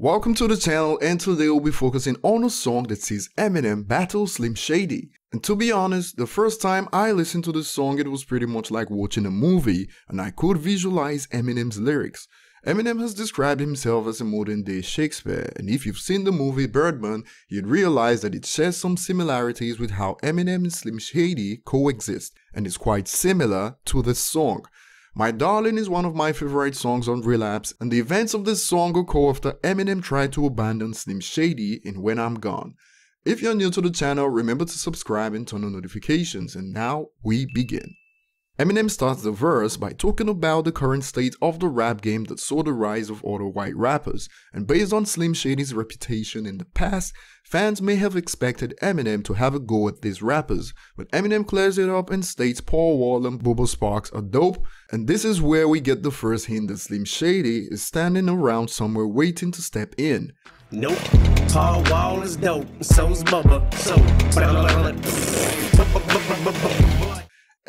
Welcome to the channel, and today we'll be focusing on a song that sees Eminem battle Slim Shady. And to be honest, the first time I listened to this song it was pretty much like watching a movie, and I could visualize Eminem's lyrics. Eminem has described himself as a modern day Shakespeare, and if you've seen the movie Birdman, you'd realize that it shares some similarities with how Eminem and Slim Shady coexist, and is quite similar to this song. My Darling is one of my favorite songs on Relapse, and the events of this song occur after Eminem tried to abandon Slim Shady in When I'm Gone. If you're new to the channel, remember to subscribe and turn on notifications, and now we begin. Eminem starts the verse by talking about the current state of the rap game that saw the rise of other white rappers, and based on Slim Shady's reputation in the past, fans may have expected Eminem to have a go at these rappers, but Eminem clears it up and states Paul Wall and Bubba Sparxxx are dope, and this is where we get the first hint that Slim Shady is standing around somewhere waiting to step in. Nope, Paul Wall is dope, so's Bubba, so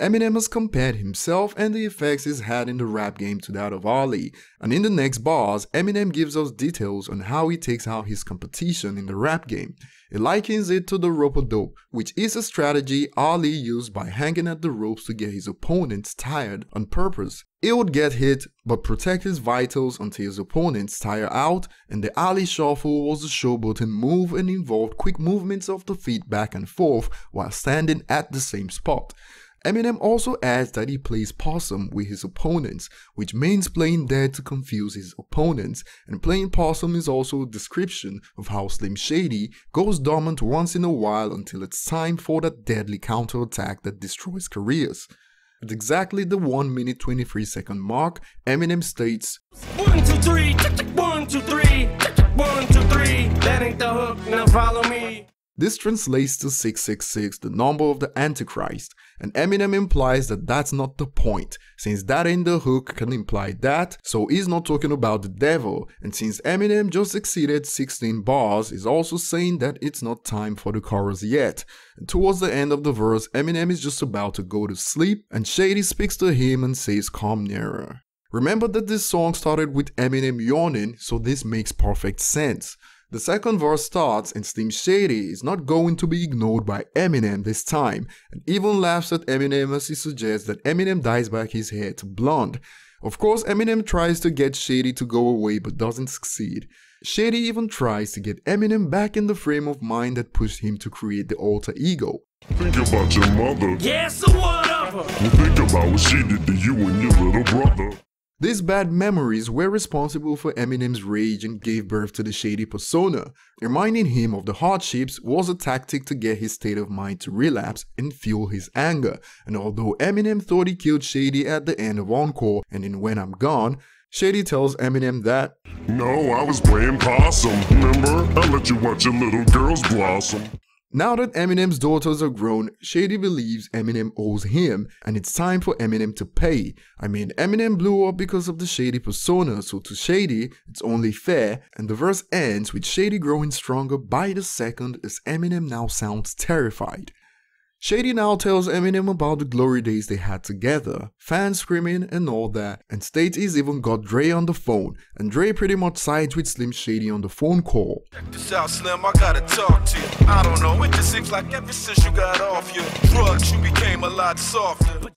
Eminem has compared himself and the effects he's had in the rap game to that of Ali, and in the next bars, Eminem gives us details on how he takes out his competition in the rap game. He likens it to the rope-a-dope, which is a strategy Ali used by hanging at the ropes to get his opponents tired on purpose. He would get hit, but protect his vitals until his opponents tire out, and the Ali Shuffle was a showboating move and involved quick movements of the feet back and forth while standing at the same spot. Eminem also adds that he plays possum with his opponents, which means playing dead to confuse his opponents, and playing possum is also a description of how Slim Shady goes dormant once in a while until it's time for that deadly counterattack that destroys careers. At exactly the 1 minute 23 second mark, Eminem states, 1, 2, 3, 1, 2, 3, 1, 2, 3, that ain't the hook, now follow me. This translates to 666, the number of the Antichrist, and Eminem implies that that's not the point, since that in the hook can imply that, so he's not talking about the devil, and since Eminem just exceeded 16 bars, he's also saying that it's not time for the chorus yet. And towards the end of the verse, Eminem is just about to go to sleep, and Shady speaks to him and says come nearer. Remember that this song started with Eminem yawning, so this makes perfect sense. The second verse starts and Slim Shady is not going to be ignored by Eminem this time, and even laughs at Eminem as he suggests that Eminem dyes back his hair to blonde. Of course, Eminem tries to get Shady to go away but doesn't succeed. Shady even tries to get Eminem back in the frame of mind that pushed him to create the alter ego. Think about your mother. Yeah, so what of her? Well, think about what she did to you and your little brother. These bad memories were responsible for Eminem's rage and gave birth to the Shady persona. Reminding him of the hardships was a tactic to get his state of mind to relapse and fuel his anger. And although Eminem thought he killed Shady at the end of Encore and in When I'm Gone, Shady tells Eminem that, No, I was playing possum, remember? I let you watch your little girls blossom. Now that Eminem's daughters are grown, Shady believes Eminem owes him, and it's time for Eminem to pay. I mean, Eminem blew up because of the Shady persona, so to Shady, it's only fair, and the verse ends with Shady growing stronger by the second as Eminem now sounds terrified. Shady now tells Eminem about the glory days they had together, fans screaming and all that, and states he's even got Dre on the phone, and Dre pretty much sides with Slim Shady on the phone call. Check this out, Slim, I gotta talk to you. I don't know, it just seems like ever since you got off your drugs, you became a lot softer.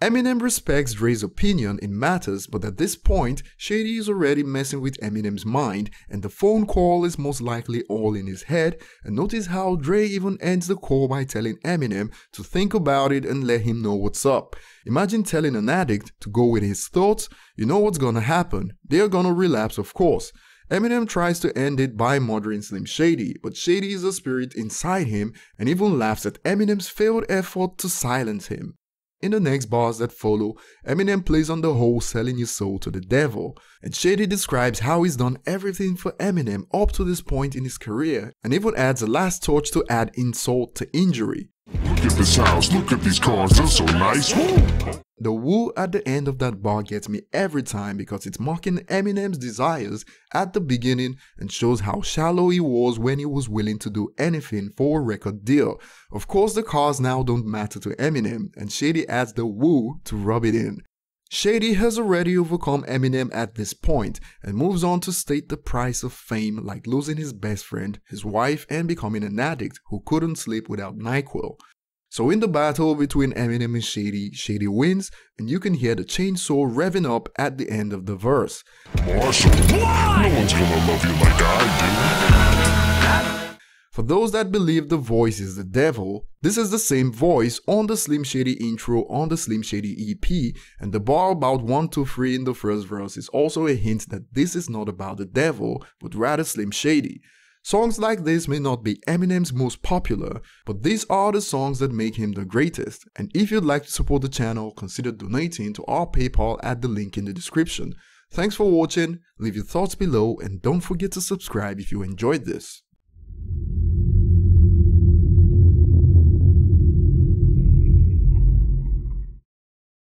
Eminem respects Dre's opinion in matters, but at this point, Shady is already messing with Eminem's mind, and the phone call is most likely all in his head, and notice how Dre even ends the call by telling Eminem to think about it and let him know what's up. Imagine telling an addict to go with his thoughts. You know what's gonna happen, they're gonna relapse, of course. Eminem tries to end it by murdering Slim Shady, but Shady is a spirit inside him and even laughs at Eminem's failed effort to silence him. In the next bars that follow, Eminem plays on the whole selling your soul to the devil, and Shady describes how he's done everything for Eminem up to this point in his career, and even adds a last touch to add insult to injury. Look at this house, look at these cars, they're so nice. Woo! The woo at the end of that bar gets me every time because it's mocking Eminem's desires at the beginning and shows how shallow he was when he was willing to do anything for a record deal. Of course, the cars now don't matter to Eminem, and Shady adds the woo to rub it in. Shady has already overcome Eminem at this point and moves on to state the price of fame, like losing his best friend, his wife, and becoming an addict who couldn't sleep without NyQuil. So in the battle between Eminem and Shady, Shady wins, and you can hear the chainsaw revving up at the end of the verse. Marshall, no one's gonna love you like I do. For those that believe the voice is the devil, this is the same voice on the Slim Shady intro on the Slim Shady EP, and the bar about 1, 2, 3 in the first verse is also a hint that this is not about the devil, but rather Slim Shady. Songs like this may not be Eminem's most popular, but these are the songs that make him the greatest, and if you'd like to support the channel, consider donating to our PayPal at the link in the description. Thanks for watching, leave your thoughts below, and don't forget to subscribe if you enjoyed this.